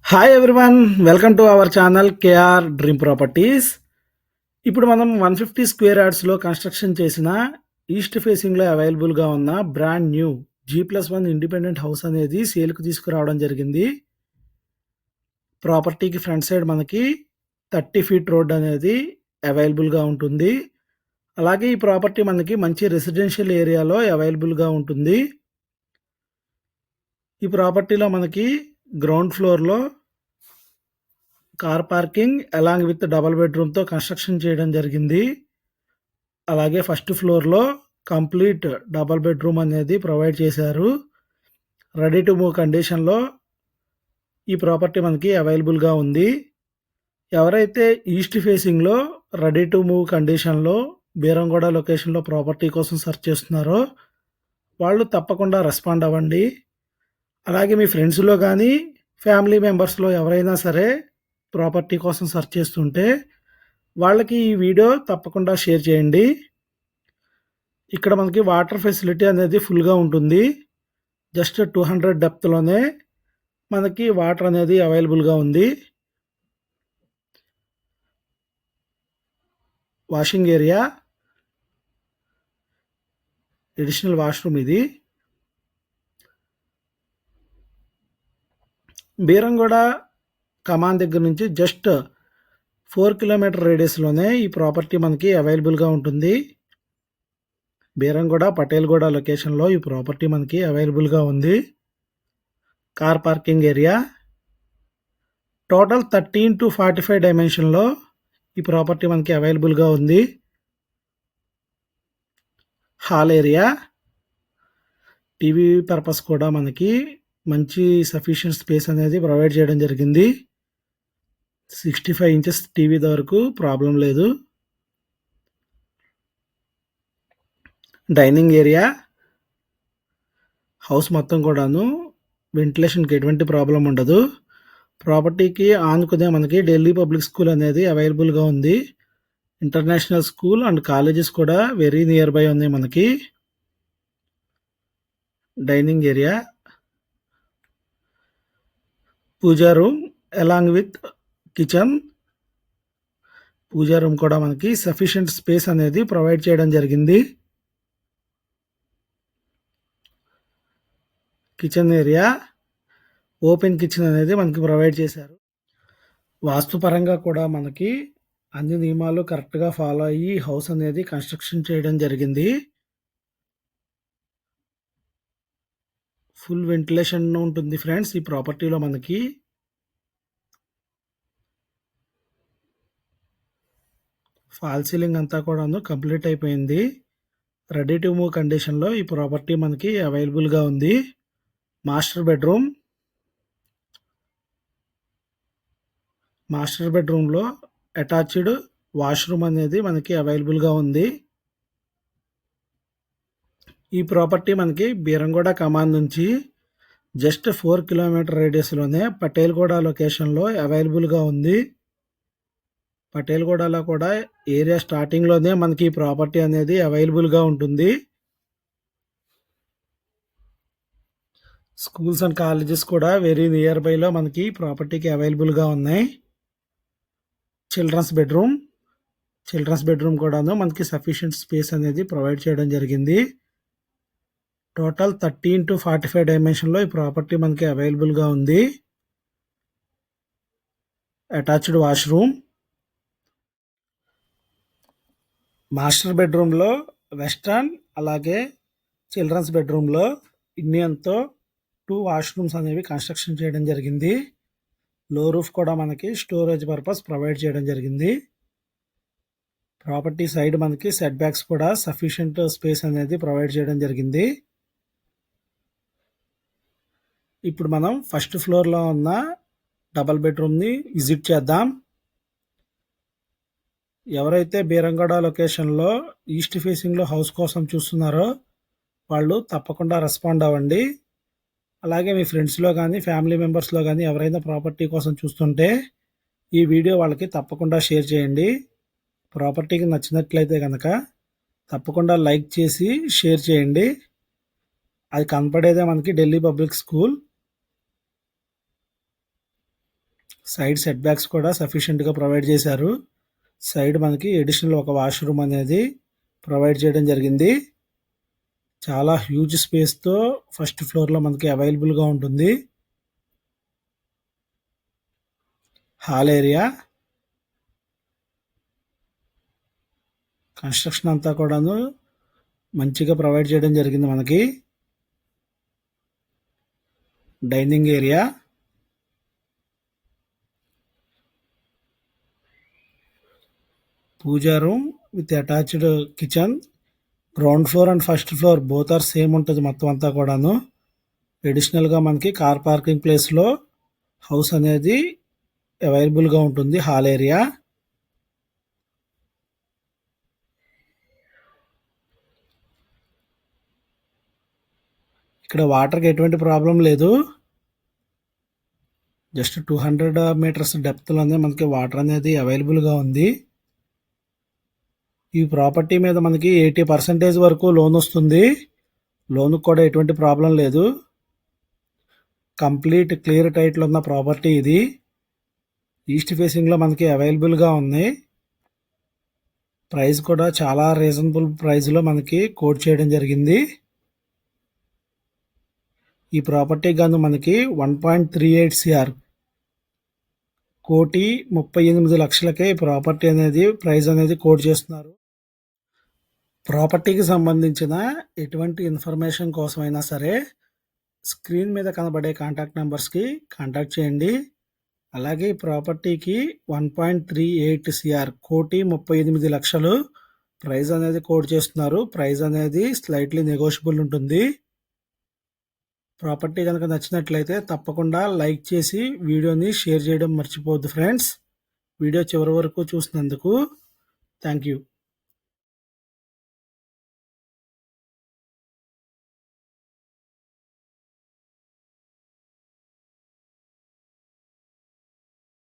Hi everyone, welcome to our channel KR dream properties. ఇప్పుడు మనం 150 square యార్డ్స్లో construction చేసిన ఈస్ట్ ఫేసింగ్లో అవైలబుల్గా ఉన్న brand new G+1 independent house అనేది సేల్కు తీసుకురావడం జరిగింది. ప్రాపర్టీకి ఫ్రంట్ సైడ్ మనకి 30 ఫీట్ రోడ్ అనేది అవైలబుల్గా ఉంటుంది. అలాగే ఈ ప్రాపర్టీ మనకి మంచి రెసిడెన్షియల్ ఏరియాలో అవైలబుల్గా ఉంటుంది. ఈ ప్రాపర్టీలో మనకి గ్రౌండ్ ఫ్లోర్లో car parking along with double బెడ్రూమ్తో కన్స్ట్రక్షన్ చేయడం జరిగింది. అలాగే ఫస్ట్ ఫ్లోర్లో కంప్లీట్ డబల్ బెడ్రూమ్ అనేది ప్రొవైడ్ చేశారు. రెడీ టు మూవ్ కండిషన్లో ఈ ప్రాపర్టీ మనకి అవైలబుల్గా ఉంది. ఎవరైతే ఈస్ట్ ఫేసింగ్లో రెడీ టు మూవ్ కండిషన్లో బీరంగూడ లొకేషన్లో ప్రాపర్టీ కోసం సెర్చ్ చేస్తున్నారో వాళ్ళు తప్పకుండా రెస్పాండ్ అవ్వండి. అలాగే మీ ఫ్రెండ్స్లో కానీ ఫ్యామిలీ మెంబర్స్లో ఎవరైనా సరే ప్రాపర్టీ కోసం సెర్చ్ చేస్తుంటే వాళ్ళకి ఈ వీడియో తప్పకుండా షేర్ చేయండి. ఇక్కడ మనకి వాటర్ ఫెసిలిటీ అనేది ఫుల్గా ఉంటుంది. జస్ట్ 200 డెప్త్లోనే మనకి వాటర్ అనేది అవైలబుల్గా ఉంది. వాషింగ్ ఏరియా, అడిషనల్ వాష్రూమ్ ఇది. బీరంగూడ కమాన్ దగ్గర నుంచి జస్ట్ 4 కిలోమీటర్ రేడియస్లోనే ఈ ప్రాపర్టీ మనకి అవైలబుల్గా ఉంటుంది. బీరంగూడ పటేల్గూడ లొకేషన్లో ఈ ప్రాపర్టీ మనకి అవైలబుల్గా ఉంది. Car parking area, total 13 to 45 డైమెన్షన్లో ఈ ప్రాపర్టీ మనకి అవైలబుల్గా ఉంది. హాల్ ఏరియా, టీవీ పర్పస్ కూడా మనకి మంచి సఫిషియెంట్ స్పేస్ అనేది ప్రొవైడ్ చేయడం జరిగింది. 65 ఇంచెస్ టీవీ వరకు ప్రాబ్లం లేదు. డైనింగ్ ఏరియా, హౌస్ మొత్తం కూడాను వెంటిలేషన్కి ఎటువంటి ప్రాబ్లం ఉండదు. ప్రాపర్టీకి ఆనుకునే మనకి ఢిల్లీ పబ్లిక్ స్కూల్ అనేది అవైలబుల్గా ఉంది. ఇంటర్నేషనల్ స్కూల్ అండ్ కాలేజెస్ కూడా వెరీ నియర్ బై ఉన్నాయి మనకి. Dining area, puja room along with kitchen. Puja room కూడా మనకి సఫిషియెంట్ స్పేస్ అనేది ప్రొవైడ్ చేయడం జరిగింది. కిచెన్ ఏరియా, ఓపెన్ కిచెన్ అనేది మనకి ప్రొవైడ్ చేశారు. వాస్తుపరంగా కూడా మనకి అన్ని నియమాలు కరెక్ట్గా ఫాలో అయ్యి హౌస్ అనేది కన్స్ట్రక్షన్ చేయడం జరిగింది. ఫుల్ వెంటిలేషన్ ఉంటుంది ఫ్రెండ్స్ ఈ ప్రాపర్టీలో మనకి. ఫాల్ సీలింగ్ అంతా కూడాను కంప్లీట్ అయిపోయింది. రెడీ టు మూవ్ కండిషన్లో ఈ ప్రాపర్టీ మనకి అవైలబుల్గా ఉంది. మాస్టర్ బెడ్రూమ్లో అటాచ్డ్ వాష్రూమ్ అనేది మనకి అవైలబుల్గా ఉంది. ఈ ప్రాపర్టీ మనకి బీరంగూడ కమాన్ నుంచి జస్ట్ 4 కిలోమీటర్ రేడియస్లోనే పటేల్గూడ లొకేషన్లో అవైలబుల్గా ఉంది. పటేల్గూడలో కూడా ఏరియా స్టార్టింగ్లోనే మనకి ప్రాపర్టీ అనేది అవైలబుల్గా ఉంటుంది. స్కూల్స్ అండ్ కాలేజెస్ కూడా వెరీ నియర్ బైలో మనకి ప్రాపర్టీకి అవైలబుల్గా ఉన్నాయి. చిల్డ్రన్స్ బెడ్రూమ్ కూడాను మనకి సఫిషియెంట్ స్పేస్ అనేది ప్రొవైడ్ చేయడం జరిగింది. టోటల్ 13 to 45 డైమెన్షన్లో ఈ ప్రాపర్టీ మనకి అవైలబుల్గా ఉంది. అటాచ్డ్ వాష్రూమ్, మాస్టర్ బెడ్రూమ్లో వెస్టర్న్ అలాగే చిల్డ్రన్స్ బెడ్రూమ్లో ఇండియన్తో 2 వాష్రూమ్స్ అనేవి కన్స్ట్రక్షన్ చేయడం జరిగింది. లో రూఫ్ కూడా మనకి స్టోరేజ్ పర్పస్ ప్రొవైడ్ చేయడం జరిగింది. ప్రాపర్టీ సైడ్ మనకి సెట్ బ్యాక్స్ కూడా సఫిషియెంట్ స్పేస్ అనేది ప్రొవైడ్ చేయడం జరిగింది. ఇప్పుడు మనం ఫస్ట్ ఫ్లోర్లో ఉన్న డబల్ బెడ్రూమ్ని విజిట్ చేద్దాం. ఎవరైతే బీరంగూడ లొకేషన్లో ఈస్ట్ ఫేసింగ్లో హౌస్ కోసం చూస్తున్నారో వాళ్ళు తప్పకుండా రెస్పాండ్ అవ్వండి. అలాగే మీ ఫ్రెండ్స్లో కానీ ఫ్యామిలీ మెంబర్స్లో కానీ ఎవరైనా ప్రాపర్టీ కోసం చూస్తుంటే ఈ వీడియో వాళ్ళకి తప్పకుండా షేర్ చేయండి. ప్రాపర్టీకి నచ్చినట్లయితే కనుక తప్పకుండా లైక్ చేసి షేర్ చేయండి. అది కనపడేదే మనకి Delhi public school. Side set backs కూడా సఫిషియెంట్గా ప్రొవైడ్ చేశారు. సైడ్ మనకి అడిషనల్ ఒక వాష్రూమ్ అనేది ప్రొవైడ్ చేయడం జరిగింది. చాలా హ్యూజ్ స్పేస్తో ఫస్ట్ ఫ్లోర్లో మనకి అవైలబుల్గా ఉంటుంది. హాల్ ఏరియా కన్స్ట్రక్షన్ అంతా కూడాను మంచిగా ప్రొవైడ్ చేయడం జరిగింది. మనకి dining area, puja room with attached kitchen. Ground floor and first floor both are same ఉంటుంది మొత్తం అంతా కూడాను. అడిషనల్గా మనకి కార్ పార్కింగ్ ప్లేస్లో హౌస్ అనేది అవైలబుల్గా ఉంటుంది. హాల్ ఏరియా ఇక్కడ వాటర్కి ఎటువంటి ప్రాబ్లం లేదు. జస్ట్ 200 మీటర్స్ డెప్త్లోనే మనకి వాటర్ అనేది అవైలబుల్గా ఉంది. ఈ ప్రాపర్టీ మీద మనకి 80% వరకు లోన్ వస్తుంది. లోన్కి కూడా ఎటువంటి ప్రాబ్లం లేదు. కంప్లీట్ క్లియర్ టైటిల్ ఉన్న ప్రాపర్టీ ఇది. ఈస్ట్ ఫేసింగ్లో మనకి అవైలబుల్గా ఉంది. ప్రైస్ కూడా చాలా రీజనబుల్ ప్రైస్లో మనకి కోట్ చేయడం జరిగింది. ఈ ప్రాపర్టీ గాను మనకి 1.38 CR 1,38,00,000కే ఈ ప్రాపర్టీ అనేది ప్రైస్ అనేది కోట్ చేస్తున్నారు. ప్రాపర్టీకి సంబంధించిన ఎటువంటి ఇన్ఫర్మేషన్ కోసమైనా సరే స్క్రీన్ మీద కనబడే కాంటాక్ట్ నెంబర్స్కి కాంటాక్ట్ చేయండి. అలాగే ఈ ప్రాపర్టీకి 1.38 CR 1,38,00,000 ప్రైస్ అనేది కోట్ చేస్తున్నారు. ప్రైస్ అనేది స్లైట్లీ నెగోషియబుల్ ఉంటుంది. ప్రాపర్టీ కనుక నచ్చినట్లయితే తప్పకుండా లైక్ చేసి వీడియోని షేర్ చేయడం మర్చిపోవద్దు ఫ్రెండ్స్. వీడియో చివరి వరకు చూసినందుకు థ్యాంక్ యూ.